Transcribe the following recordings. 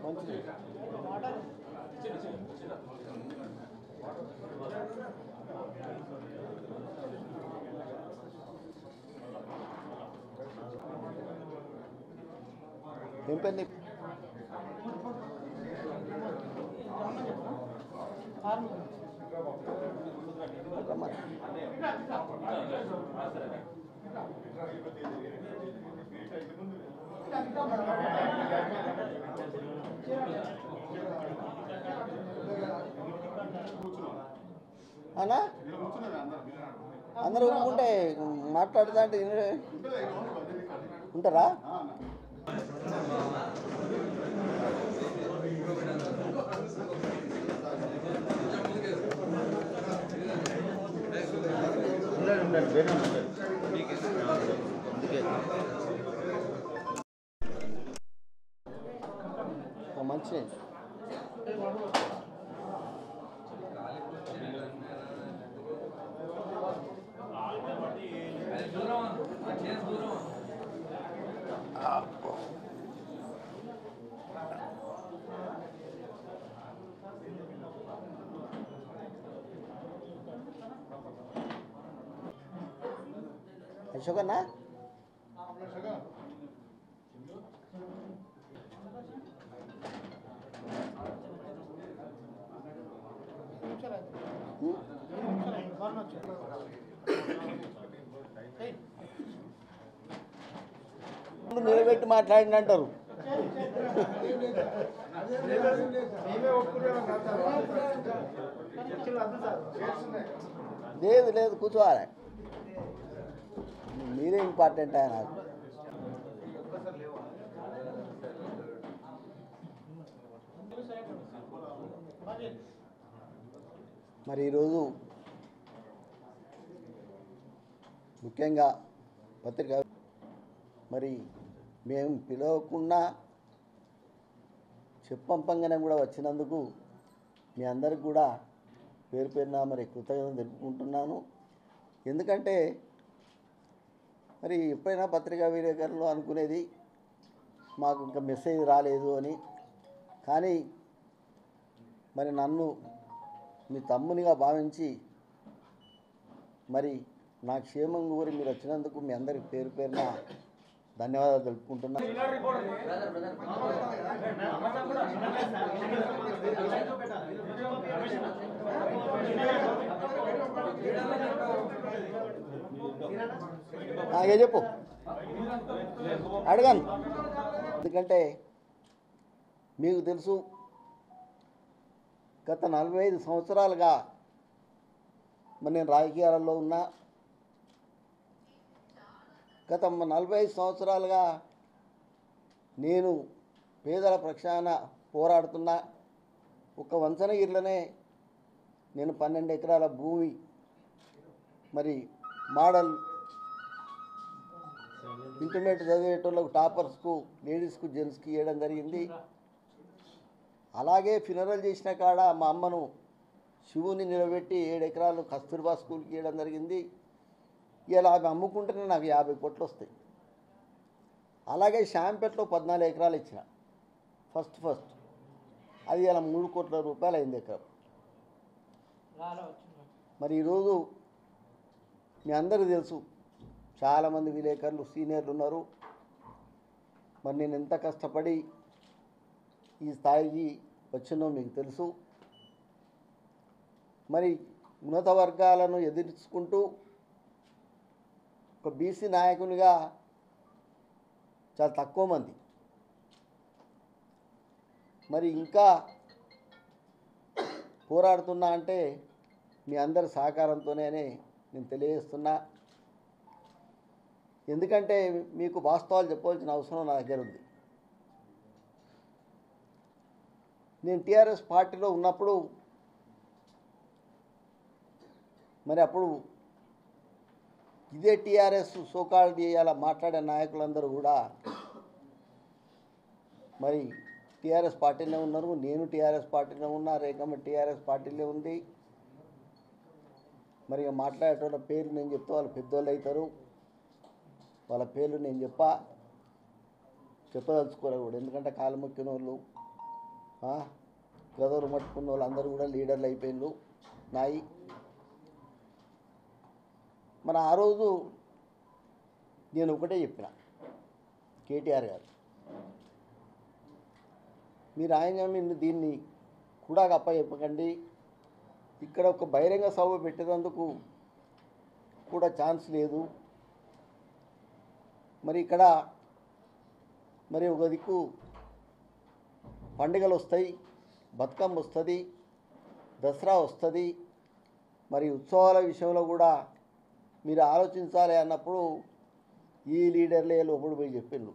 మంచిది. ఏం పెన్ని అన్నా అందరూ ఊరుకుంటే మాట్లాడుతా అంటే ఉంటారా? మంచి అశోకన్నా నిలబెట్టి మాట్లాడినంటారు. లేదు లేదు కూర్చోవాలి, మీరే ఇంపార్టెంట్ ఆయన. మరి ఈరోజు ముఖ్యంగా పత్రిక మరి మేము పిలవకుండా చెప్పంపంగానే కూడా వచ్చినందుకు మీ అందరికి కూడా పేరు పేరున మరి కృతజ్ఞతలు తెలుపుకుంటున్నాను. ఎందుకంటే మరి ఎప్పుడైనా పత్రికా విలేకరులు అనుకునేది మాకు ఇంకా మెసేజ్ రాలేదు అని, కానీ మరి నన్ను మీ తమ్మునిగా భావించి మరి నా క్షేమం కోరి మీరు వచ్చినందుకు మీ అందరికి పేరు పేరున ధన్యవాదాలు తెలుపుకుంటున్నాను. ఏ చెప్పు అడగాను. ఎందుకంటే మీకు తెలుసు, గత 45 సంవత్సరాలుగా మరి నేను రాజకీయాలలో ఉన్నా. గత 45 సంవత్సరాలుగా నేను పేదల పక్షాన పోరాడుతున్నా. ఒక వంచనగిరిలోనే నేను 12 ఎకరాల భూమి మరి మోడల్ ఇంటర్మీడియట్ చదివేటోళ్ళకు టాపర్స్కు, లేడీస్కు, జెంట్స్కి ఇవ్వడం జరిగింది. అలాగే ఫినరల్ చేసిన కాడ మా అమ్మను శివుని నిలబెట్టి 7 ఎకరాలు కస్తూర్బా స్కూల్కి ఇవ్వడం జరిగింది. ఇలా అవి అమ్ముకుంటేనే నాకు 50 కోట్లు వస్తాయి. అలాగే శాంపేటలో 14 ఎకరాలు ఇచ్చిన ఫస్ట్ అది ఇలా 3 కోట్ల రూపాయలు అయింది ఎకరం. మరి ఈరోజు మీ అందరికీ తెలుసు, చాలామంది విలేకరులు సీనియర్లు ఉన్నారు. మరి నేను ఎంత కష్టపడి ఈ స్థాయికి వచ్చినో మీకు తెలుసు. మరి ఉన్నత వర్గాలను ఎదుర్చుకుంటూ ఒక బీసీ నాయకునిగా చాలా తక్కువ మంది, మరి ఇంకా పోరాడుతున్నా అంటే మీ అందరి సహకారంతోనే నేను తెలియజేస్తున్నా. ఎందుకంటే మీకు వాస్తవాలు చెప్పవలసిన అవసరం నా దగ్గర ఉంది. నేను టీఆర్ఎస్ పార్టీలో ఉన్నప్పుడు మరి అప్పుడు ఇదే టీఆర్ఎస్ సోకాల్ చేయాల మాట్లాడే నాయకులందరూ కూడా మరి టీఆర్ఎస్ పార్టీలో ఉన్నారు. నేను టీఆర్ఎస్ పార్టీలో ఉన్నా, రేఖమ్మ టీఆర్ఎస్ పార్టీలో ఉంది. మరి మాట్లాడేటోళ్ళ పేర్లు నేను చెప్తే వాళ్ళు పెద్దోళ్ళు అవుతారు. వాళ్ళ పేర్లు నేను చెప్పదలుచుకోలేకూడదు, ఎందుకంటే కాలు మొక్కిన వాళ్ళు గదరు పట్టుకున్న వాళ్ళందరూ కూడా లీడర్లు అయిపోయిండ్రు నాయి. మన ఆ రోజు నేను ఒకటే చెప్పిన కేటీఆర్ గారు, మీరు ఆయన దీన్ని కూడా చెప్పకండి, ఇక్కడ ఒక బహిరంగ సభ పెట్టేందుకు కూడా ఛాన్స్ లేదు. మరి ఇక్కడ మరి ఒక దిక్కు పండుగలు వస్తాయి, బతుకమ్మ వస్తుంది, దసరా వస్తుంది, మరి ఉత్సవాల విషయంలో కూడా మీరు ఆలోచించాలి అన్నప్పుడు ఈ లీడర్లే లోపల పోయి చెప్పిండు.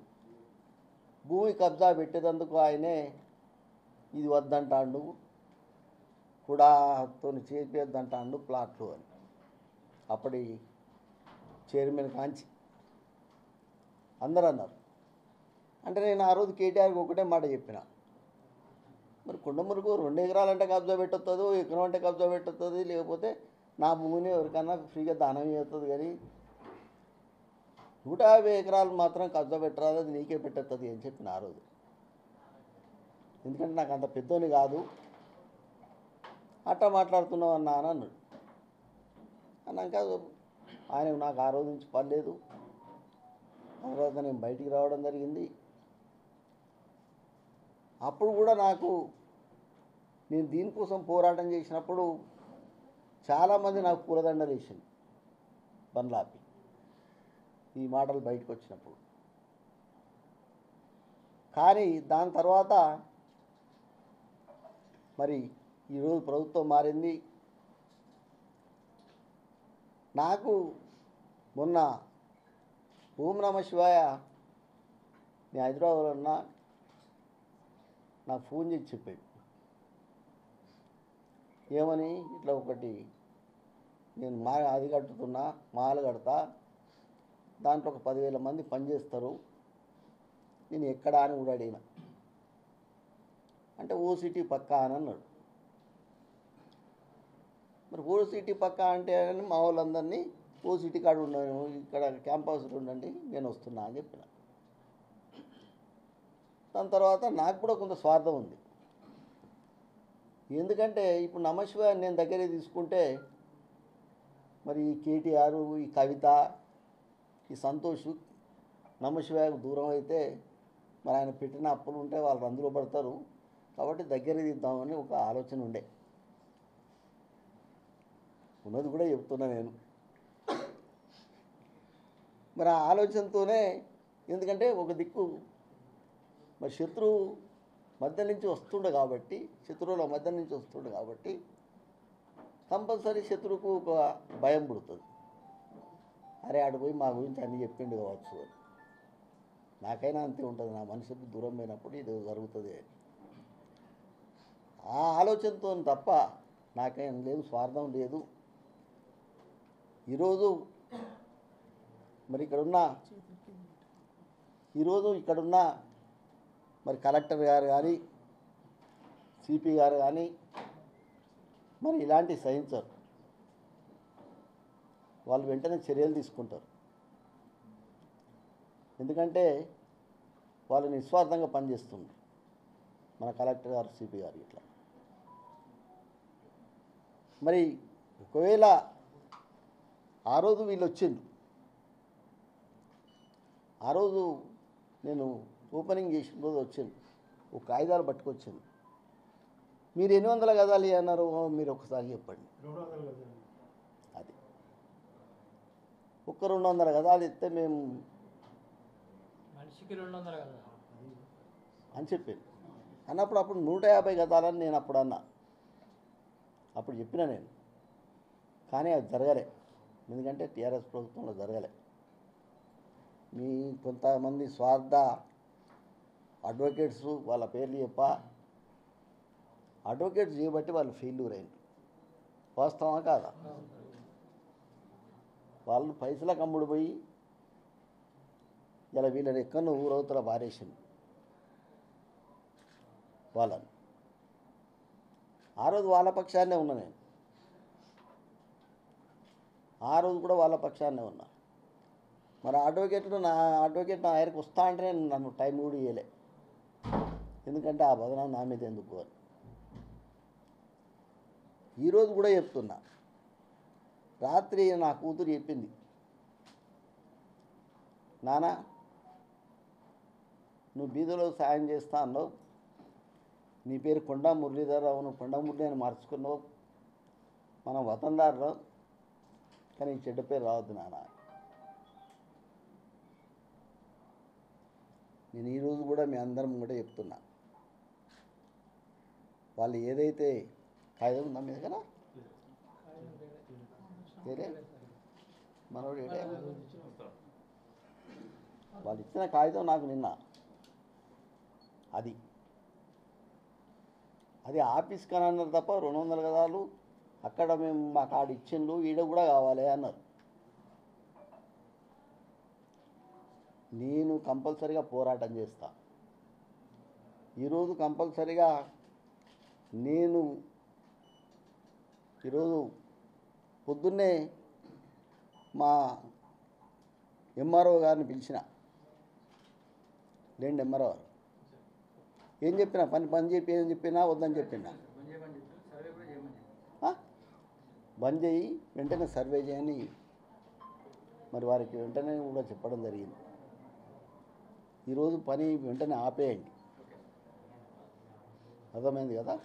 భూమి కబ్జా పెట్టేందుకు ఆయనే ఇది వద్దంటాడు, కూడాతో చేపేద్దంటాడు ప్లాట్లు అని అప్పటి చైర్మన్ కాంచి అందరూ అన్నారు. అంటే నేను ఆ రోజు కేటీఆర్కి ఒకటే మాట చెప్పిన, మరి కొండమురుగు 2 ఎకరాలంటే కబ్జా పెట్టొస్తుంది, ఎకరం అంటే కబ్జా పెట్టొస్తుంది, లేకపోతే నా భూమిని ఎవరికన్నా ఫ్రీగా దానం చేస్తుంది, కానీ 150 ఎకరాలు మాత్రం కబ్జా పెట్టరాదు, అది నీకే పెట్టొస్తుంది అని చెప్పిన ఆ రోజు. ఎందుకంటే నాకు అంత పెద్దోని కాదు, అట్టా మాట్లాడుతున్నావు అన్నా అని అన్నాడు. అన్నాక ఆయన నాకు ఆ రోజు నుంచి పర్లేదు. ఆ తర్వాత నేను బయటికి రావడం జరిగింది. అప్పుడు కూడా నేను దీనికోసం పోరాటం చేసినప్పుడు చాలామంది నాకు పూలదండలు వేసింది బండ్లాపి, ఈ మాటలు బయటకు వచ్చినప్పుడు. కానీ దాని తర్వాత మరి ఈరోజు ప్రభుత్వం మారింది. నాకు మొన్న ఓం నమ శివాయ నేను హైదరాబాద్లో ఉన్నా, నాకు ఫోన్ చేసి చెప్పాడు. ఏమని, ఇట్లా ఒకటి నేను అది కట్టుతున్నా, మాలు కడతా, దాంట్లో ఒక 10,000 మంది పనిచేస్తారు, నేను ఎక్కడా అని కూడా అడిగిన. అంటే ఓసిటీ పక్కా అని అన్నాడు. మరి ఓసిటీ పక్కా అంటే అని మా వాళ్ళందరినీ ఓసిటీ కాడ ఉన్నాను, ఇక్కడ క్యాంపస్లో ఉండండి, నేను వస్తున్నా అని చెప్పిన. దాని తర్వాత నాకు కూడా కొంత స్వార్థం ఉంది. ఎందుకంటే ఇప్పుడు నమశివాయ నేను దగ్గరే తీసుకుంటే మరి ఈ కేటీఆర్, ఈ కవిత, ఈ సంతోష్ నమశివాయకు దూరం అయితే మరి ఆయన పెట్టిన అప్పులు ఉంటే వాళ్ళు అందులో పడతారు, కాబట్టి దగ్గర తీద్దామని ఒక ఆలోచన ఉండే. ఉన్నది కూడా చెప్తున్నా నేను. మరి ఆ ఆలోచనతోనే, ఎందుకంటే ఒక దిక్కు మరి శత్రువు మధ్య నుంచి వస్తుండే కాబట్టి, శత్రువుల మధ్య నుంచి వస్తుండే కాబట్టి కంపల్సరీ శత్రువుకు ఒక భయం పుడుతుంది. అరే ఆడు పోయి మా గురించి అన్నీ చెప్పిండు కావచ్చు అని. నాకైనా అంతే ఉంటుంది, నా మనిషికి దూరం పోయినప్పుడు ఇది జరుగుతుంది అని. ఆ ఆలోచనతో తప్ప నాకేం లేదు, స్వార్థం లేదు. ఈరోజు మరి ఇక్కడున్న మరి కలెక్టర్ గారు కానీ, సిపి గారు కానీ మరి ఇలాంటి సహించరు, వాళ్ళు వెంటనే చర్యలు తీసుకుంటారు. ఎందుకంటే వాళ్ళు నిస్వార్థంగా పనిచేస్తుంది మన కలెక్టర్ గారు, సిపి గారు. ఇట్లా మరి ఒకవేళ ఆ రోజు వీళ్ళు వచ్చిండు, ఆ రోజు నేను ఓపెనింగ్ చేసిన రోజు వచ్చింది, ఒక కాగితాలు పట్టుకొచ్చింది. మీరు 800 గజాలు అన్నారు, మీరు ఒకసారి చెప్పండి. అది ఒక్క 200 గజాలు ఇస్తే మేము మనిషికి 200 గజాలు అని చెప్పింది. అన్నప్పుడు 150 గజాలని నేను అప్పుడు అన్నా, అప్పుడు చెప్పిన నేను. కానీ అది జరగలే, ఎందుకంటే టీఆర్ఎస్ ప్రభుత్వంలో జరగలే. మీ కొంతమంది స్వార్థ అడ్వకేట్స్ వాళ్ళ పేర్లు అడ్వకేట్స్ చేయబట్టి వాళ్ళు ఫెయిల్యూర్ అయింది. వాస్తవమా కాదా? వాళ్ళు పైసలకు అమ్ముడు పోయి ఇలా వీళ్ళని ఎక్కడో ఊరవతల పారేసింది వాళ్ళని. ఆ రోజు వాళ్ళ పక్షాన్నే ఉన్నా నేను, ఆ రోజు కూడా వాళ్ళ పక్షాన్నే ఉన్నా. మరి అడ్వకేట్ నా దగ్గరికి వస్తా అంటే నన్ను టైం కూడా ఇవ్వలే. ఎందుకంటే ఆ బదనం నా మీద ఎందుకు అని. ఈరోజు కూడా చెప్తున్నా, రాత్రి నా కూతురు చెప్పింది, నాన్న నువ్వు బీదలో సాయం చేస్తా అన్నావు, నీ పేరు కొండా మురళీధరరావు, నువ్వు కొండా మురళి అని మార్చుకున్నావు, మనం వతందారులో, కానీ ఈ చెడ్డ పేరు రావద్దు నాన్న. నేను ఈరోజు కూడా మీ అందరం కూడా చెప్తున్నా, వాళ్ళు ఏదైతే కాగితం ఉందా మీద కదా వేరే మనోడు ఏడే వాళ్ళు ఇచ్చిన కాగితం నాకు నిన్న అది ఆఫీస్ కానీ అన్నారు తప్ప 200 గదాలు అక్కడ మేము మా కాడ ఇచ్చిండు, ఈడ కూడా కావాలి అన్నారు. నేను కంపల్సరీగా పోరాటం చేస్తా. ఈరోజు కంపల్సరీగా నేను ఈరోజు పొద్దున్నే మా ఎంఆర్ఓ గారిని పిలిచిన, లేండి ఎంఆర్ఓ గారు ఏం చెప్పినా పని చెప్పి ఏం చెప్పినా వద్దని చెప్పినా, బంద్ చేయి వెంటనే సర్వే చేయని మరి వారికి వెంటనే కూడా చెప్పడం జరిగింది. ఈరోజు పని వెంటనే ఆపేయండి, అర్థమైంది కదా?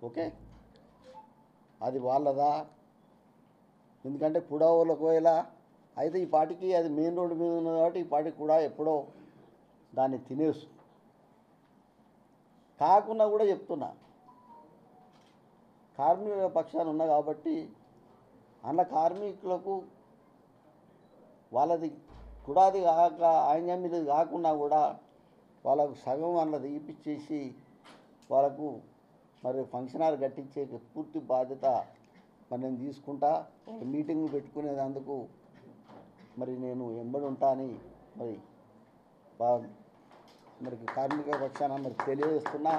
ఓకే, అది వాళ్ళదా? ఎందుకంటే కూడా ఒకవేళ అయితే ఈ పాటికి అది మెయిన్ రోడ్డు మీద ఉన్నది కాబట్టి ఈ పాటికి కూడా ఎప్పుడో దాన్ని తినేసు కాకుండా కూడా చెప్తున్నా, కార్మికుల పక్షాన ఉన్నా కాబట్టి అన్న కార్మికులకు వాళ్ళది కుడాది కాక ఆయన మీద కాకుండా కూడా వాళ్ళకు సగం అన్నది ఇప్పించేసి వాళ్ళకు మరి ఫంక్షన్ హాల్ కట్టించే పూర్తి బాధ్యత మరి నేను తీసుకుంటా. మీటింగ్ పెట్టుకునేందుకు మరి నేను ఎంబడి ఉంటా అని మరి కార్మిక పక్షాన మరి తెలియజేస్తున్నా.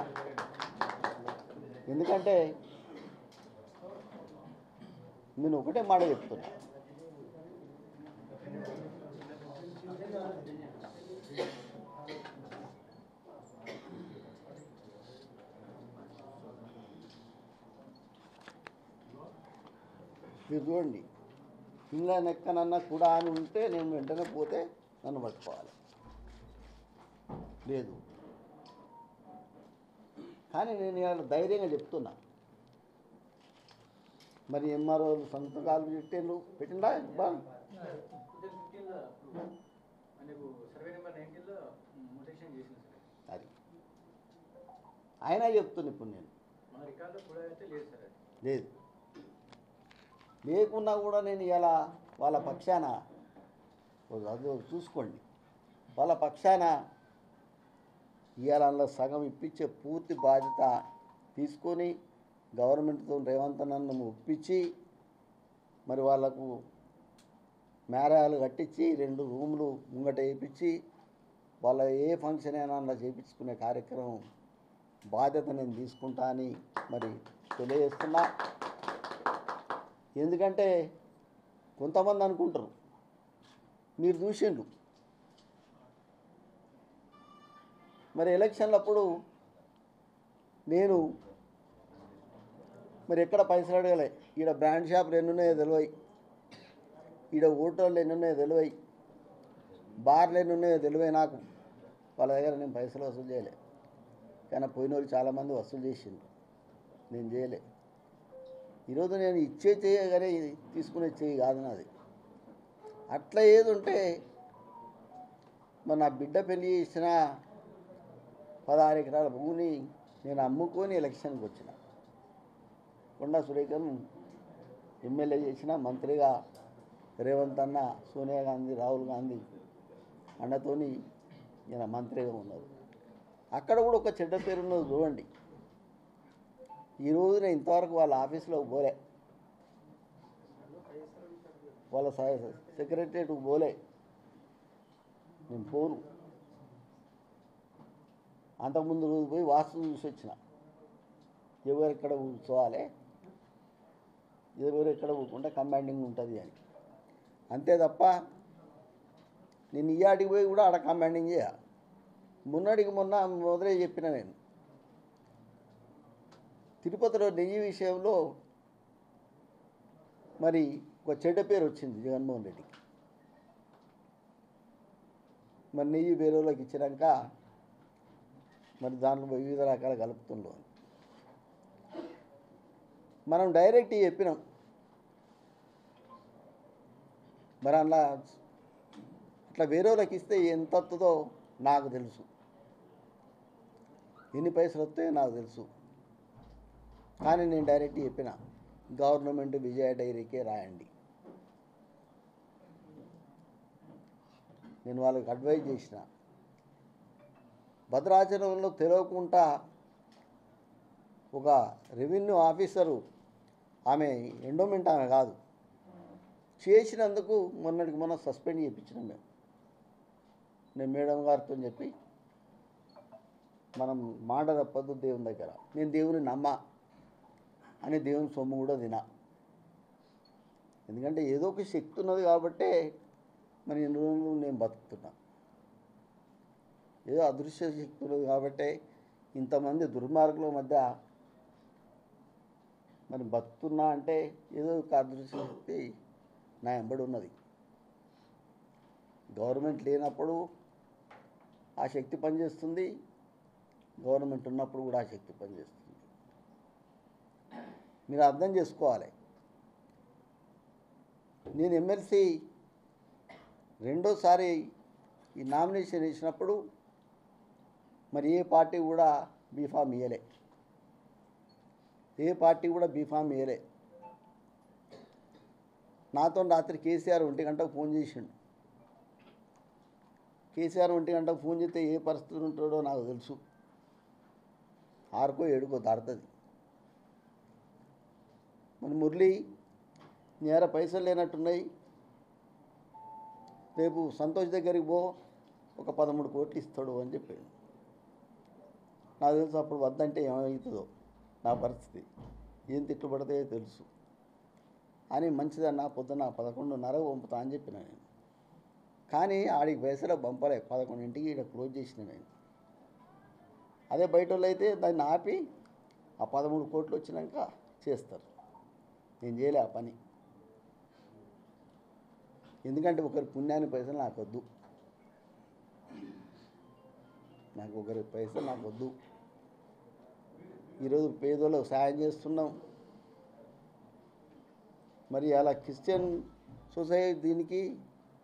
ఎందుకంటే నేను ఒకటే మాట చెప్తున్నా, మీరు చూడండి, ఇంకా నెక్కనన్నా కూడా అని ఉంటే నేను వెంటనే పోతే నన్ను పట్టుకోవాలి, లేదు. కానీ నేను ఇలా ధైర్యంగా చెప్తున్నా. మరి ఎంఆర్ఓ సంతకాలు పెట్టిండా ఇబ్బంది అది అయినా చెప్తున్నా. ఇప్పుడు నేను లేదు లేకున్నా కూడా నేను ఇలా వాళ్ళ పక్షాన అది చూసుకోండి, వాళ్ళ పక్షాన ఇవాళ సగం ఇప్పించే పూర్తి బాధ్యత తీసుకొని గవర్నమెంట్తో రేవంత్ అన్నను ఒప్పించి మరి వాళ్ళకు మేరాలు కట్టించి 2 రూములు ముంగట వేయించి వాళ్ళ ఏ ఫంక్షన్ అయినా అలా చేయించుకునే కార్యక్రమం బాధ్యత నేను తీసుకుంటా అని మరి తెలియజేస్తున్నా. ఎందుకంటే కొంతమంది అనుకుంటారు, మీరు చూసిండ్రు మరి ఎలక్షన్లప్పుడు నేను మరి ఎక్కడ పైసలు అడగలే, ఈడ బ్రాండ్ షాపులు ఎన్నున్నాయో తెలివై, ఈడ హోటళ్ళు ఎన్నున్నాయో తెలివై, బార్లు ఎన్నున్నాయో తెలివై. నాకు వాళ్ళ దగ్గర నేను పైసలు వసూలు చేయలే, కానీ పోయిన వాళ్ళు చాలామంది వసూలు చేసిండ్రు, నేను చేయలే. ఈరోజు నేను ఇచ్చే చేయగానే తీసుకునే చేయి కాదు నాది. అట్లా ఏది ఉంటే మరి నా బిడ్డ పెళ్ళి చేసిన 16 ఎకరాల భూమిని నేను అమ్ముకొని ఎలక్షన్కి వచ్చిన. కొండా సురేఖను ఎమ్మెల్యే చేసిన, మంత్రిగా రేవంత్ అన్న, సోనియా గాంధీ, రాహుల్ గాంధీ అన్నతోని ఈయన మంత్రిగా ఉన్నారు. అక్కడ కూడా ఒక చెడ్డ పేరు ఉన్నది చూడండి. ఈరోజు నేను ఇంతవరకు వాళ్ళ ఆఫీస్లో పోలే, వాళ్ళ సెక్రటరియట్కి పోలే, నేను పోను. అంతకుముందు రోజు పోయి వాస్తు చూసి వచ్చిన, ఎవరెక్కడ కూర్చోవాలి, ఎవరెక్కడ కూర్చుంటే కమాండింగ్ ఉంటుంది అని. అంతే తప్ప నేను ఇయ్యాటికి పోయి కూడా ఆడ కమాండింగ్ చేయాలి. మొన్నటికి మొన్న మొదలే చెప్పిన నేను, తిరుపతిలో నెయ్యి విషయంలో మరి ఒక చెడ్డ పేరు వచ్చింది జగన్మోహన్ రెడ్డికి. మరి నెయ్యి వేరేలోకి ఇచ్చినాక మరి దాంట్లో వివిధ రకాల కలుపుతుండో మనం డైరెక్ట్ చెప్పినాం. మరి అట్లా వేరే వాళ్ళకి ఇస్తే ఎంత వస్తుందో నాకు తెలుసు, ఎన్ని పైసలు వస్తాయో నాకు తెలుసు. కానీ నేను డైరెక్ట్ చెప్పిన గవర్నమెంట్ విజయ డైరీకే రాయండి. నేను వాళ్ళకి అడ్వైజ్ చేసిన. భద్రాచలంలో తెలియకుండా ఒక రెవెన్యూ ఆఫీసరు, ఆమె ఎండోమెంట్ ఆమె కాదు, చేసినందుకు మొన్నటికి మొన్న సస్పెండ్ చేయించినాం నేను మేడం గారితో చెప్పి. మనం మాట తప్పదు దేవుని దగ్గర. నేను దేవుని నమ్మ అని దేవుని సొమ్ము కూడా తినా. ఎందుకంటే ఏదో ఒక శక్తి ఉన్నది కాబట్టే మరి ఎన్ని రోజులు నేను బతుకుతున్నా. ఏదో అదృశ్య శక్తి ఉన్నది కాబట్టే ఇంతమంది దుర్మార్గుల మధ్య మరి బతుకుతున్నా అంటే ఏదో ఒక అదృశ్య శక్తి నా వెంబడి ఉన్నది. గవర్నమెంట్ లేనప్పుడు ఆ శక్తి పనిచేస్తుంది, గవర్నమెంట్ ఉన్నప్పుడు కూడా ఆ శక్తి పనిచేస్తుంది. మీరు అర్థం చేసుకోవాలి. నేను ఎమ్మెల్సీ రెండోసారి ఈ నామినేషన్ వేసినప్పుడు మరి ఏ పార్టీ కూడా బీఫామ్ ఇవ్వలే, ఏ పార్టీ కూడా బీఫామ్ ఇవ్వలే. నాతో రాత్రి కేసీఆర్ 1 గంటకు ఫోన్ చేసిండు. కేసీఆర్ 1 గంటకు ఫోన్ చేస్తే ఏ పరిస్థితులు ఉంటాడో నాకు తెలుసు. 6కో 7కో దాడుతుంది. మన మురళి నేర పైసలు లేనట్టున్నాయి, రేపు సంతోష్ దగ్గరికి పో, ఒక 13 కోట్లు ఇస్తాడు అని చెప్పాడు. నాకు తెలుసు అప్పుడు వద్దంటే ఏమవుతుందో నా పరిస్థితి, ఏం తిట్టుబడితే తెలుసు అని. మంచిదన్న పొద్దున్న 11:30 పంపుతా అని చెప్పిన నేను. కానీ ఆడికి పైసలు పంపలే. 11ంటికి ఇక్కడ క్లోజ్ చేసిన నేను. అదే బయట వాళ్ళు అయితే దాన్ని ఆపి ఆ 13 కోట్లు వచ్చినాక చేస్తారు. నేను చేయలే ఆ పని. ఎందుకంటే ఒకరి పుణ్యాన్ని పైసలు నాకు వద్దు, నాకు ఒకరి పైసలు నాకు వద్దు. ఈరోజు పేదోళ్ళకు సాయం చేస్తున్నాం. మరి అలా క్రిస్టియన్ సొసైటీ దీనికి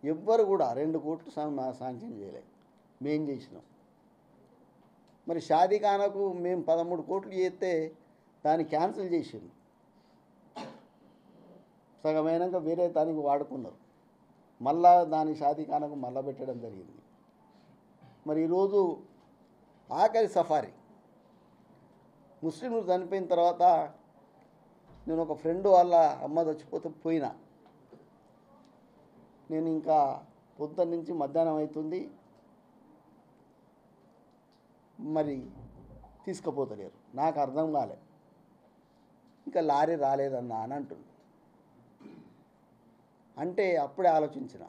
ఎవ్వరు కూడా 2 కోట్లు శాంక్షన్ చేయలేదు, మేం చేసినాం. మరి షాదీఖానాకు మేము 13 కోట్లు చేస్తే దాన్ని క్యాన్సిల్ చేసింది. సగమైనాక వేరే దానికి వాడుకున్నారు. మళ్ళా దాని షాదీఖానాకు మళ్ళా పెట్టడం జరిగింది. మరి ఈరోజు ఆఖరి సఫారీ ముస్లింలు చనిపోయిన తర్వాత నేను ఒక ఫ్రెండ్ వాళ్ళ అమ్మ చచ్చిపోతే పోయినా. నేను ఇంకా పొద్దున్న నుంచి మధ్యాహ్నం అవుతుంది, మరి తీసుకుపోతలేరు. నాకు అర్థం కాలే. ఇంకా లారీ రాలేదన్నా అని అంటుంది. అంటే అప్పుడే ఆలోచించిన,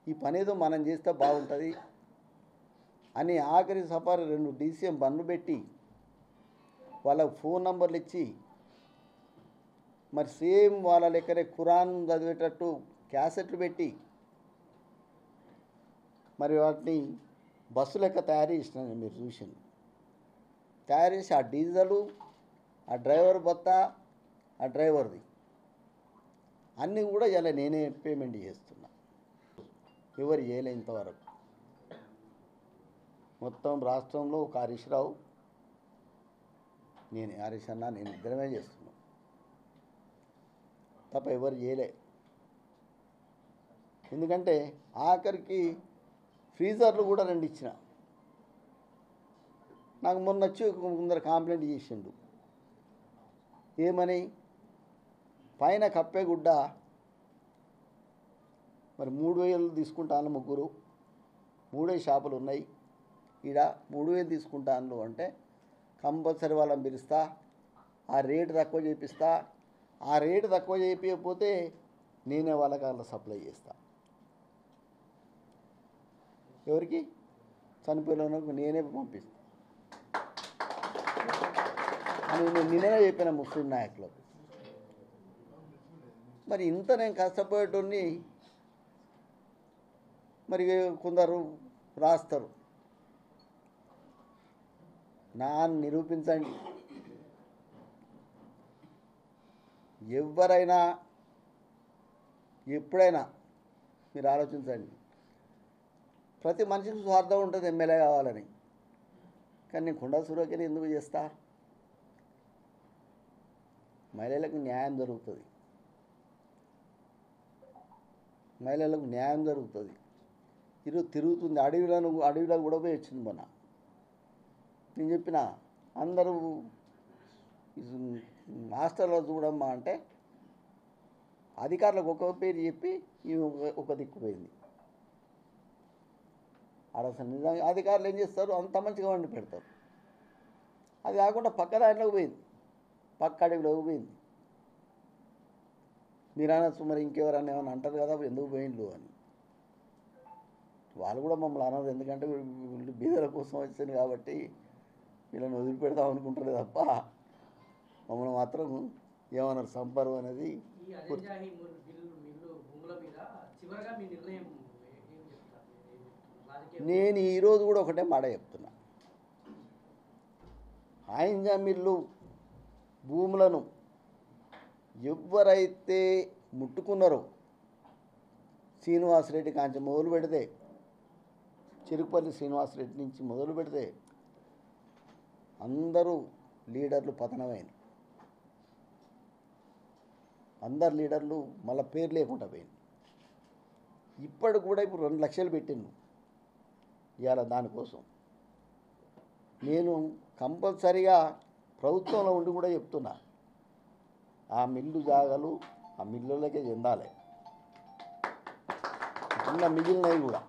ఈ పనేదో మనం చేస్తే బాగుంటుంది అని ఆఖరి సఫారీ 2 DCM బండ్లు పెట్టి వాళ్ళకు ఫోన్ నంబర్లు ఇచ్చి, మరి సేమ్ వాళ్ళ లెక్కనే ఖురాన్ చదివేటట్టు క్యాసెట్లు పెట్టి మరి వాటిని బస్సు లెక్క తయారు చేసినాను. మీరు చూసింది తయారు చేసి ఆ డీజలు, ఆ డ్రైవర్ బత్త, ఆ డ్రైవర్ది అన్నీ కూడా ఇలా నేనే పేమెంట్ చేస్తున్నా. ఎవరు చేయలే ఇంతవరకు. మొత్తం రాష్ట్రంలో ఒక హరీష్ రావు, నేను హరీష్ అన్న, నేను ఇద్దరమే చేస్తున్నాం తప్ప ఎవరు చేయలే. ఎందుకంటే ఆఖరికి ఫ్రీజర్లు కూడా 2 ఇచ్చిన. నాకు మొన్న వచ్చి ముందర కంప్లైంట్ చేసిండు. ఏమని? పైన కప్పే గుడ్డ మరి 3000 తీసుకుంటాను, ముగ్గురు 3 షాపులు ఉన్నాయి ఈడ, 3000 తీసుకుంటాను అంటే కంపల్సరీ వాళ్ళని పిలుస్తా, ఆ రేటు తక్కువ చేపిస్తా. ఆ రేటు తక్కువ చేయించకపోతే నేనే వాళ్ళకి అలా సప్లై చేస్తా. ఎవరికి? చనిపోయిన నేనే పంపిస్తా అని నేను నిన్ననే చెప్పిన ముస్లిం నాయకులకు. మరి ఇంత నేను కష్టపడేటోని మరి కొందరు రాస్తారు. నిరూపించండి. ఎవరైనా ఎప్పుడైనా మీరు ఆలోచించండి. ప్రతి మనిషికి స్వార్థం ఉంటుంది ఎమ్మెల్యే కావాలని. కానీ నేను కొండా సురేఖని ఎందుకు చేస్తా? మహిళలకు న్యాయం జరుగుతుంది, మహిళలకు న్యాయం జరుగుతుంది. ఈరోజు తిరుగుతుంది అడవిలో కూడా పోయి వచ్చింది మొన్న. నేను చెప్పిన అందరూ హాస్టల్లో చూడమ్మా అంటే అధికారులకు ఒక పేరు చెప్పి ఈమె ఒక దిక్కుపోయింది. ఆడ అసలు నిజంగా అధికారులు ఏం చేస్తారు, అంత మంచిగా వండి పెడతారు. అది కాకుండా పక్క దాంట్లోకి పోయింది, పక్క అడవిలోకి పోయింది. మీరు అనొచ్చు మరి ఇంకెవరన్నా ఏమన్నా అంటారు కదా ఎందుకు పోయిండ్రు అని. వాళ్ళు కూడా మమ్మల్ని అనరు, ఎందుకంటే వీళ్ళు బీదల కోసం వచ్చింది కాబట్టి వీళ్ళని వదిలిపెడతాం అనుకుంటారు తప్ప మమ్మల్ని మాత్రం ఏమన్నారు సంపర్వం అనేది. నేను ఈరోజు కూడా ఒకటే మాట చెప్తున్నా. ఆయింజా మిల్లు భూములను ఎవరైతే ముట్టుకున్నారో శ్రీనివాసరెడ్డి కాంచి మొదలు పెడితే, చెరుకుపల్లి శ్రీనివాసరెడ్డి నుంచి మొదలు పెడితే అందరూ లీడర్లు పతనమైంది. అందరు లీడర్లు మళ్ళీ పేరు లేకుండా పోయింది. ఇప్పటికి కూడా ఇప్పుడు 2 లక్షలు పెట్టిండు ఇవాళ దానికోసం. నేను కంపల్సరిగా ప్రభుత్వంలో ఉండి కూడా చెప్తున్నా, ఆ మిల్లు జాగాలు ఆ మిల్లులకే చెందాలి. ఉన్న మిగిలినవి కూడా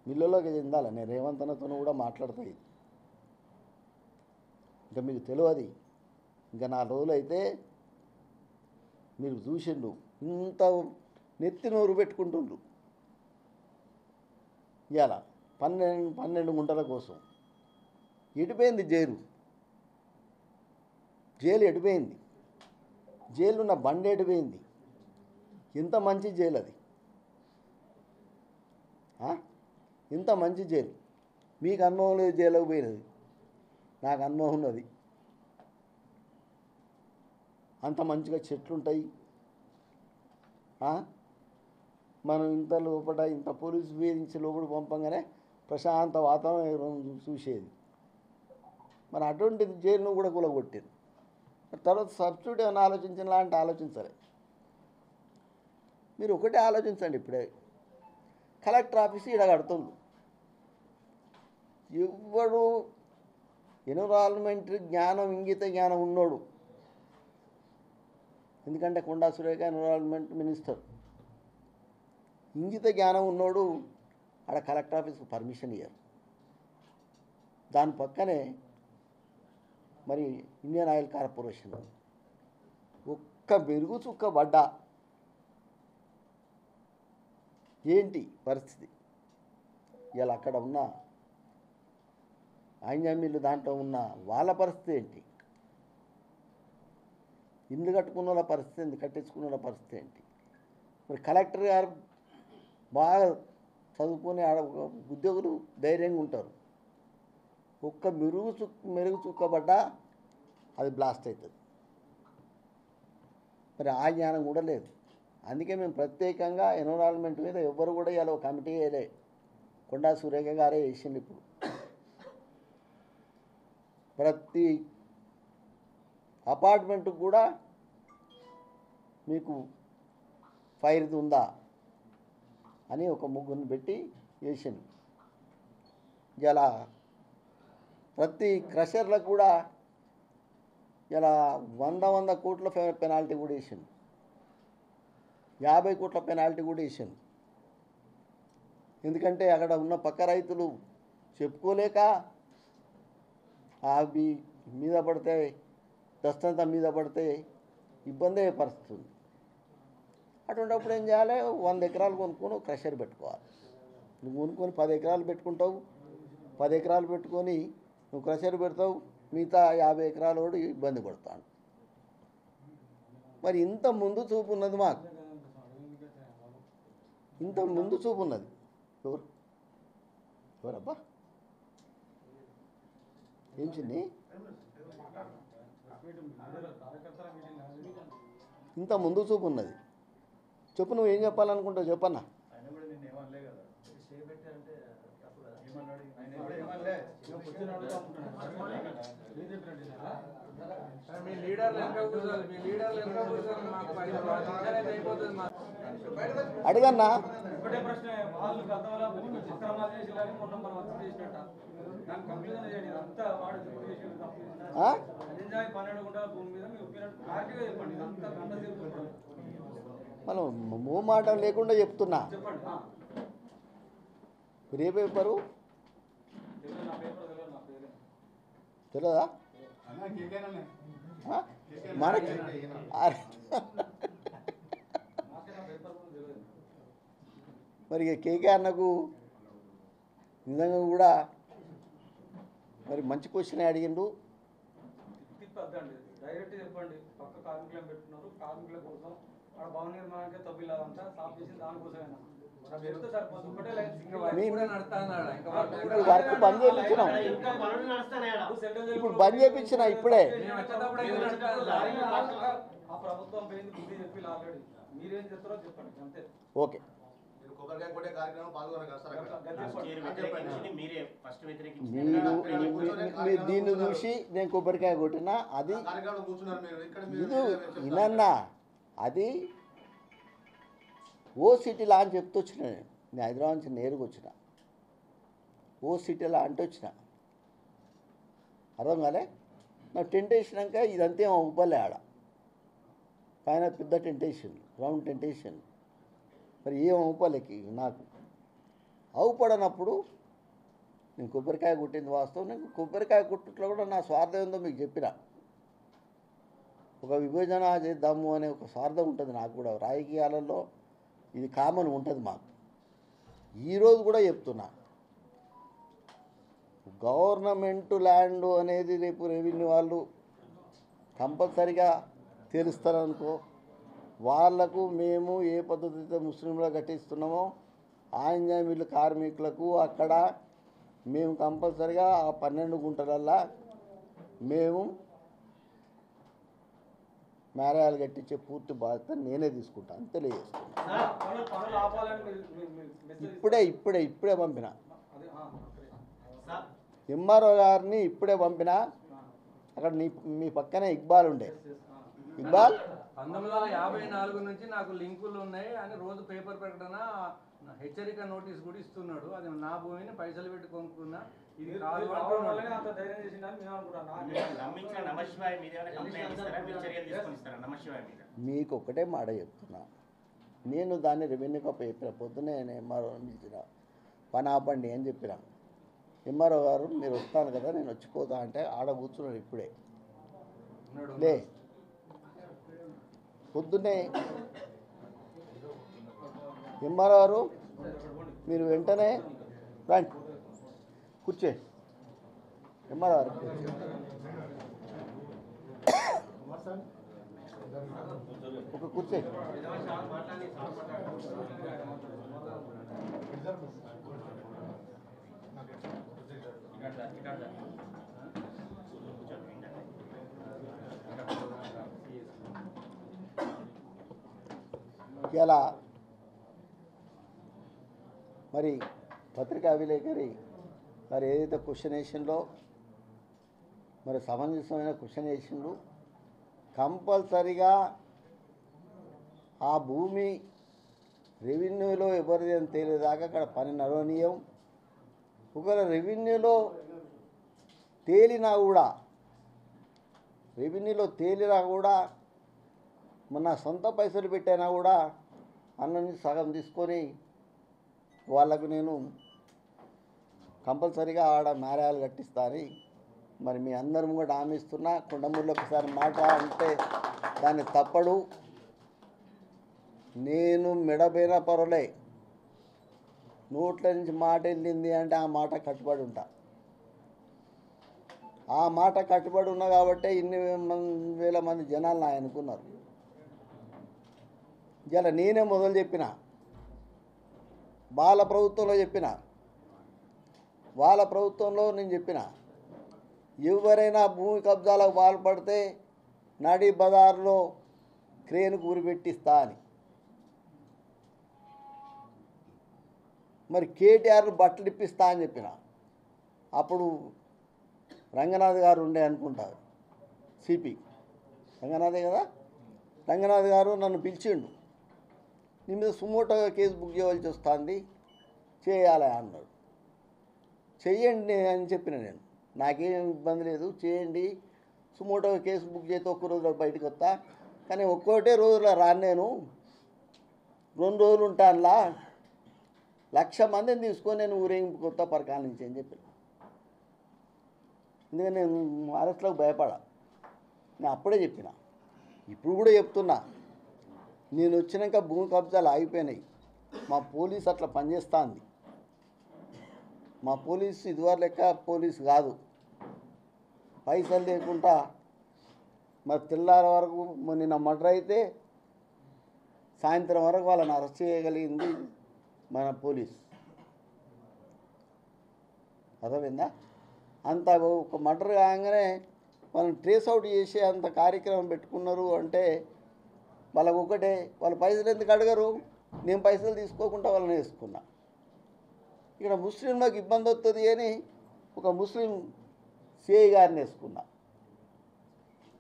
మిల్లులోకి చెందాలి. నేను రేవంత్ అన్నతో కూడా మాట్లాడతాయి. ఇంకా మీకు తెలియదు, ఇంకా 4 రోజులు అయితే మీరు చూసిండు ఇంత నెత్తి నోరు పెట్టుకుంటుండ్రు. ఇవాళ 12 గుంటల కోసం ఎడిపోయింది జైలు ఎడిపోయింది. జైలు ఉన్న బండి ఎడిపోయింది. ఎంత మంచి జైలు అది, ఇంత మంచి జైలు. మీకు అనుభవం లేదు జైలుకు పోయినది, నాకు అనుభవం ఉన్నది. అంత మంచిగా చెట్లు ఉంటాయి. మనం ఇంత లోపల ఇంత పోలీసు వేధించి లోపల పంపంగానే ప్రశాంత వాతావరణం చూసేది. మరి అటువంటి జైలును కూడా కూలగొట్టారు. తర్వాత సబ్స్టిట్యూట్ ఏమైనా ఆలోచించినా అంటే ఆలోచించాలి. మీరు ఒకటే ఆలోచించండి. ఇప్పుడే కలెక్టర్ ఆఫీస్ ఈడ కడుతుంది. ఎవడు ఎన్విరాన్మెంట్ జ్ఞానం ఇంగిత జ్ఞానం ఉన్నోడు, ఎందుకంటే కొండా సురేఖ ఎన్విరాన్మెంట్ మినిస్టర్, ఇంగిత జ్ఞానం ఉన్నోడు ఆడ కలెక్టర్ ఆఫీస్కి పర్మిషన్ ఇయ్యారు. దాని పక్కనే మరి ఇండియన్ ఆయిల్ కార్పొరేషన్ ఒక్క మెరుగు చుక్క పడ్డా ఏంటి పరిస్థితి? ఇలా అక్కడ ఉన్న ఆయింజా మిల్లు దాంట్లో ఉన్న వాళ్ళ పరిస్థితి ఏంటి? ఇల్లు కట్టుకున్న వాళ్ళ పరిస్థితి ఏంటి? కట్టించుకున్న వాళ్ళ పరిస్థితి ఏంటి? మరి కలెక్టర్ గారు బాగా చదువుకునే ఉద్యోగులు ధైర్యంగా ఉంటారు. ఒక్క మెరుగు చుక్కబడ్డా అది బ్లాస్ట్ అవుతుంది. మరి ఆ జ్ఞానం కూడా లేదు. అందుకే మేము ప్రత్యేకంగా ఎన్విరాన్మెంట్ మీద ఎవ్వరు కూడా ఇలా ఒక కమిటీ వేయలే. కొండా సురేఖ గారే వేసింది. ఇప్పుడు ప్రతి అపార్ట్మెంట్కి కూడా మీకు ఫైర్ది ఉందా అని ఒక ముగ్గురిని పెట్టి వేసింది. ఇలా ప్రతి క్రషర్లకు కూడా ఇలా 100 కోట్ల పెనాల్టీ కూడా వేసింది. 50 కోట్ల పెనాల్టీ కూడా వేసింది. ఎందుకంటే అక్కడ ఉన్న పక్క రైతులు చెప్పుకోలేక అవి మీద పడితే దస్తంతా మీద పడితే ఇబ్బంది అయ్యే పరిస్థితి ఉంది. అటువంటిప్పుడు ఏం చేయాలి? 100 ఎకరాలు కొనుక్కొని క్రషర్ పెట్టుకోవాలి. నువ్వు కొనుక్కొని 10 ఎకరాలు పెట్టుకుంటావు. 10 ఎకరాలు పెట్టుకొని నువ్వు క్రషర్ పెడతావు. మిగతా 50 ఎకరాలోడు ఇబ్బంది పడతాడు. మరి ఇంత ముందు చూపు ఉన్నది మాకు, ఇంత ముందు చూపు ఉన్నది. ఎవరబ్బా ఏం చిన్ని, ఇంత ముందు చూపు ఉన్నది. చెప్పు, నువ్వు ఏం చెప్పాలనుకుంటావు చెప్పన్నా. అడిగన్నా మనం మూమాటం లేకుండా చెప్తున్నా. రే పేపరు తెలియదా మనకి? మరి కేకే అన్నకు నిజంగా కూడా మరి మంచి క్వశ్చన్ అడిగిండు. డైరెక్ట్ చెప్పండి, పక్క కార్మికులను పెట్టుకున్నారు, కార్మికుల కోసం భవన నిర్మాణానికి తప్పిల్లంతా సాఫ్ చేసి దానికోసమేనా వర్క్ బంద్ చేయించినాం, ఇప్పుడు బంద్ చేయించిన ఇప్పుడే. ప్రభుత్వం పోయింది బుద్ధి చెప్పి ఆల్రెడీ, మీరేం చెప్తారో చెప్పండి అంతే. ఓకే, మీరు దీన్ని చూసి నేను కొబ్బరికాయ కొట్టినా అది ఇది వినన్నా, అది ఓ సిటీలా అని చెప్తూ వచ్చిన. నేను హైదరాబాద్ నుంచి నేరుగా వచ్చిన, ఓ సిటీలా అంటే వచ్చిన. అర్థం కాలే? నాకు టెంట్ వేసినాక ఇదంతా ఏమో ఉబ్బలే ఆడ పైన పెద్ద టెంట్ వేసింది, రౌండ్ టెంట్ వేసింది. మరి ఏం అవుపలేకి నాకు అవుపడనప్పుడు నేను కొబ్బరికాయ కొట్టింది వాస్తవం. నేను కొబ్బరికాయ కొట్టుట్లో కూడా నా స్వార్థం ఏందో మీకు చెప్పిన. ఒక విభజన చేద్దాము అనే ఒక స్వార్థం ఉంటుంది నాకు కూడా. రాజకీయాలలో ఇది కామన్ ఉంటుంది మాకు. ఈరోజు కూడా చెప్తున్నా, గవర్నమెంట్ ల్యాండ్ అనేది రేపు రెవెన్యూ వాళ్ళు కంపల్సరిగా తెలుస్తారనుకో, వాళ్లకు మేము ఏ పద్ధతితో ముస్లింలకు కట్టిస్తున్నామో ఆంజనేయ మిల్లు కార్మికులకు అక్కడ మేము కంపల్సరిగా ఆ 12 గుంటలల్లా మేము మేరాయాలు కట్టించే పూర్తి బాధ్యత నేనే తీసుకుంటాను. తెలియజేస్తున్నాను. ఇప్పుడే పంపిన ఎంఆర్ఓ గారిని, ఇప్పుడే పంపిన. అక్కడ మీ పక్కనే ఇక్బాల్ ఉండే. ఇక్బాల్ 1954 నుంచి నాకు లింకులు ఉన్నాయి అని రోజు పేపర్ ప్రకటన హెచ్చరిక నోటీస్ కూడా ఇస్తున్నాడు. అది నా భూమిని పైసలు పెట్టి కొనుక్కున్నా. ఇది మీకు ఒకటే మాట చెప్తున్నా, నేను దాన్ని రెవెన్యూ కప్ప చెప్పిన. పొద్దునే నేను ఎంఆర్ఓ పిలిచిన, పని ఆపండి అని చెప్పిన. ఎంఆర్ఓ గారు మీరు వస్తాను కదా నేను వచ్చిపోతా అంటే ఆడ కూర్చున్నాడు. ఇప్పుడే లే పొద్దున్నే ఎంఆర్ఓ గారు మీరు వెంటనే రండి కూర్చే. ఎంఆర్ఓ గారు ఒక కూర్చే. ఇలా మరి పత్రికా విలేకరి మరి ఏదైతే క్వశ్చన్ వేసిందో, మరి సమంజసమైన క్వశ్చన్ వేసిండు. కంపల్సరిగా ఆ భూమి రెవెన్యూలో ఎవరిది అని తేలేదాకా అక్కడ పని నడవనీయం. ఒకవేళ రెవెన్యూలో తేలినా కూడా మన సొంత పైసలు పెట్టైనా కూడా అన్న నుంచి సగం తీసుకొని వాళ్ళకు నేను కంపల్సరీగా ఆడ మేరాయాలు కట్టిస్తాను. మరి మీ అందరం కూడా హామీ ఇస్తున్నా. కొండమూరులో ఒకసారి మాట అంటే దాన్ని తప్పడు. నేను మెడబైన పరులే, నోట్ల నుంచి మాట వెళ్ళింది అంటే ఆ మాట కట్టుబడి ఉంటా. ఆ మాట కట్టుబడి ఉన్నా కాబట్టే ఇన్ని వేల మంది జనాలు నా అనుకున్నారు. ఇలా నేనే మొదలు చెప్పిన, వాళ్ళ ప్రభుత్వంలో చెప్పిన, వాళ్ళ ప్రభుత్వంలో నేను చెప్పిన, ఎవరైనా భూమి కబ్జాలకు పాల్పడితే నడి బజార్లో క్రేన్కు ఉరిపెట్టిస్తా అని. మరి కేటీఆర్ బట్టలు ఇప్పిస్తా అని చెప్పిన. అప్పుడు రంగనాథ్ గారు ఉండే అనుకుంటారు, సిపి రంగనాథే కదా, రంగనాథ్ గారు నన్ను పిలిచిండు. నీ మీద సుమోటోగా కేసు బుక్ చేయవలసి వస్తుంది, చేయాలి అన్నాడు. చెయ్యండి అని చెప్పిన నేను, నాకేం ఇబ్బంది లేదు, చేయండి, సుమోటోగా కేసు బుక్ చేస్తే ఒక్క రోజులో బయటకు వస్తా, కానీ ఒక్కోటే రోజులో రాను, నేను 2 రోజులు ఉంటానులా, 1,00,000 మందిని తీసుకొని నేను ఊరేగింపుకి వస్తా పరకాల నుంచి అని చెప్పిన. ఎందుకంటే నేను అరెస్ట్లకు భయపడా. నేను అప్పుడే చెప్పిన, ఇప్పుడు కూడా చెప్తున్నా, నేను వచ్చినాక భూమి కబ్జాలు ఆగిపోయినాయి. మా పోలీస్ అట్లా పనిచేస్తుంది. మా పోలీసు ఇదివరకు లెక్క పోలీసు కాదు. పైసలు లేకుండా మరి తెల్లారి వరకు నిన్న మర్డర్ అయితే సాయంత్రం వరకు వాళ్ళని అరెస్ట్ చేయగలిగింది మన పోలీస్. అర్థమైందా? అంత ఒక మర్డర్ కాగానే వాళ్ళని ట్రేస్ అవుట్ చేసే అంత కార్యక్రమం పెట్టుకున్నారు అంటే వాళ్ళకు ఒకటే, వాళ్ళ పైసలు ఎందుకు అడగరు? నేను పైసలు తీసుకోకుండా వాళ్ళని వేసుకున్నా. ఇక్కడ ముస్లింలకు ఇబ్బంది వస్తుంది అని ఒక ముస్లిం సిఐ గారిని వేసుకున్నా.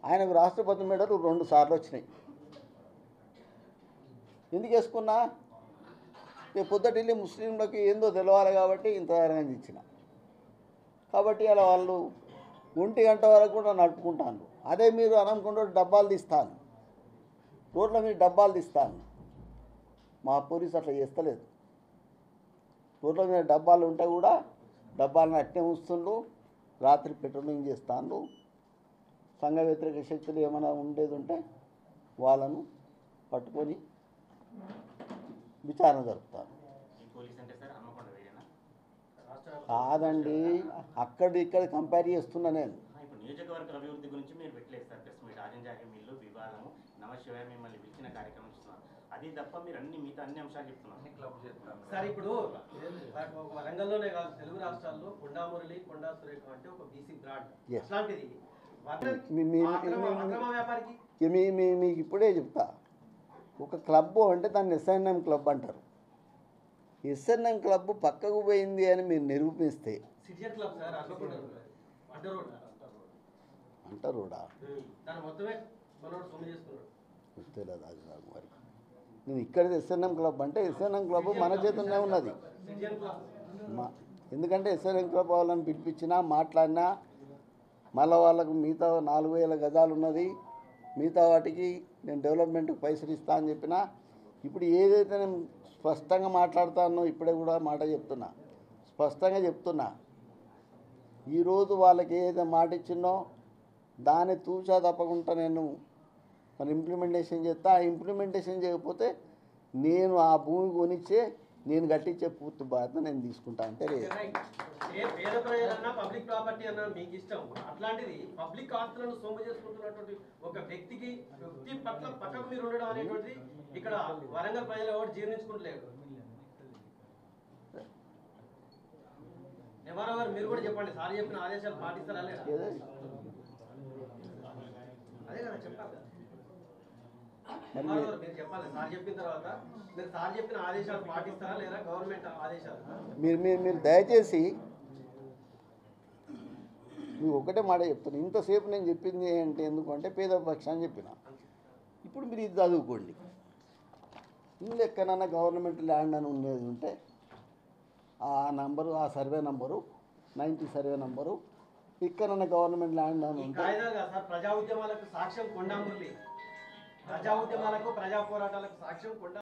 ఆయనకు రాష్ట్రపతి మెడలు 2 సార్లు వచ్చినాయి. ఎందుకు వేసుకున్నా? పొద్దుటిల్లి ముస్లింలకి ఏందో తెలవాలి కాబట్టి ఇంత ధైర్యంగా ఇచ్చిన. కాబట్టి అలా వాళ్ళు 1 గంట వరకు కూడా నడుపుకుంటాను. అదే మీరు అనకుండా డబ్బాలు తీస్తాను, రోడ్ల మీద డబ్బాలు తీస్తాను. మా పోలీసు అట్లా చేస్తలేదు. రోడ్ల మీద డబ్బాలు ఉంటే కూడా డబ్బాలను అట్టే ఉంచుతుండ్రు. రాత్రి పెట్రోలింగ్ చేస్తాను. సంఘ వ్యతిరేక శక్తులు ఏమైనా ఉండేది ఉంటే వాళ్ళను పట్టుకొని విచారణ జరుపుతాను. కాదండి, అక్కడ ఇక్కడ కంపేర్ చేస్తున్నా నేను. ఇప్పుడు నియోజకవర్గ అభివృద్ధి గురించి మీరు పెట్టలేదు sir press meet. Azamjahi mill వివాదము, నమశివాయ మిమ్మల్ని పిలిచిన కార్యక్రమం ఇస్తున్నారు. అది తప్ప మీరు మిగతా అన్ని అంశాలు చెప్తున్నారు సార్. ఇప్పుడు వరంగల్లోనే కాదు, తెలుగు రాష్ట్రాల్లో కొండా మురళి, కొండా సురేఖ అంటే ఒక బీసీ బ్రాండ్. Yes. అట్లాంటిది వ్యాపారికి మీకు ఇప్పుడే చెప్తా. ఒక క్లబ్ అంటే దాన్ని ఎస్ఎన్ఎం క్లబ్ అంటారు. ఎస్ఎన్ఎం క్లబ్ పక్కకు పోయింది అని మీరు నిరూపిస్తే సిటిజన్ క్లబ్ సార్, అంటారుడా దాని మొత్తమే మనోడు సొమ్ము చేసుకున్నాడు. తెలియదు అది నాకు మరి. నేను ఇక్కడ ఎస్ఎన్ఎం క్లబ్ అంటే ఎస్ఎన్ఎం క్లబ్ మన చేతుల్లోనే ఉన్నది. సిటిజన్ క్లబ్ ఎందుకంటే ఎస్ఎన్ఎం క్లబ్ వాళ్ళని పిలిపించినా మాట్లాడినా మళ్ళీ వాళ్ళకు మిగతా 4,000 గజాలు ఉన్నది, మిగతా వాటికి నేను డెవలప్మెంట్కి పైసలు ఇస్తా అని చెప్పినా. ఇప్పుడు ఏదైతే నేను స్పష్టంగా మాట్లాడుతానో ఇప్పుడే కూడా మాట చెప్తున్నా, స్పష్టంగా చెప్తున్నా. ఈరోజు వాళ్ళకి ఏదైతే మాట ఇచ్చినో దాన్ని తూచా తప్పకుండా నేను మరి ఇంప్లిమెంటేషన్ చేస్తా. ఆ ఇంప్లిమెంటేషన్ చేయకపోతే నేను ఆ భూమి కొనిచ్చే నేను కట్టించే పూర్తి బాధ్యత నేను తీసుకుంటా. అంటే పేద ప్రజలన్నా పబ్లిక్ ప్రాపర్టీ అన్నా మీకు ఇష్టం. అట్లాంటిది పబ్లిక్ ఆస్తులను సొమ్ము చేసుకుంటున్నటువంటి ఒక వ్యక్తి పక్కకు మీరు ఉండడం అనేటువంటిది ఇక్కడ వరంగల్ ప్రజలు ఎవరు జీర్ణించుకుంటలేరు. ఎవరెవరు మీరు కూడా చెప్పండి, సార్ చెప్పిన ఆదేశాలు పాటిస్తారా లేదా? అదే కదా చెప్పాలి. మీరు చెప్పాలి, సార్ చెప్పిన తర్వాత మీరు సార్ చెప్పిన ఆదేశాలు పాటిస్తారా లేదా, గవర్నమెంట్ ఆదేశాలు? మీరు దయచేసి మీకు ఒకటే మాట చెప్తాను. ఇంతసేపు నేను చెప్పింది ఏంటి, ఎందుకంటే పేద పక్షాన్ని చెప్పిన. ఇప్పుడు మీరు ఇది చదువుకోండి. ఇందులో ఎక్కడన్నా గవర్నమెంట్ ల్యాండ్ అని ఉండేది ఉంటే ఆ నంబరు, ఆ సర్వే నంబరు 90 సర్వే నంబరు, ఇక్కడన్నా గవర్నమెంట్ ల్యాండ్ అని ఉంటే సార్ ప్రజా ఉద్యమాలకు సాక్ష్యం కొండా మురళి, ప్రజా ఉద్యమాలకు ప్రజా పోరాటాలకు సాక్ష్యం కొండా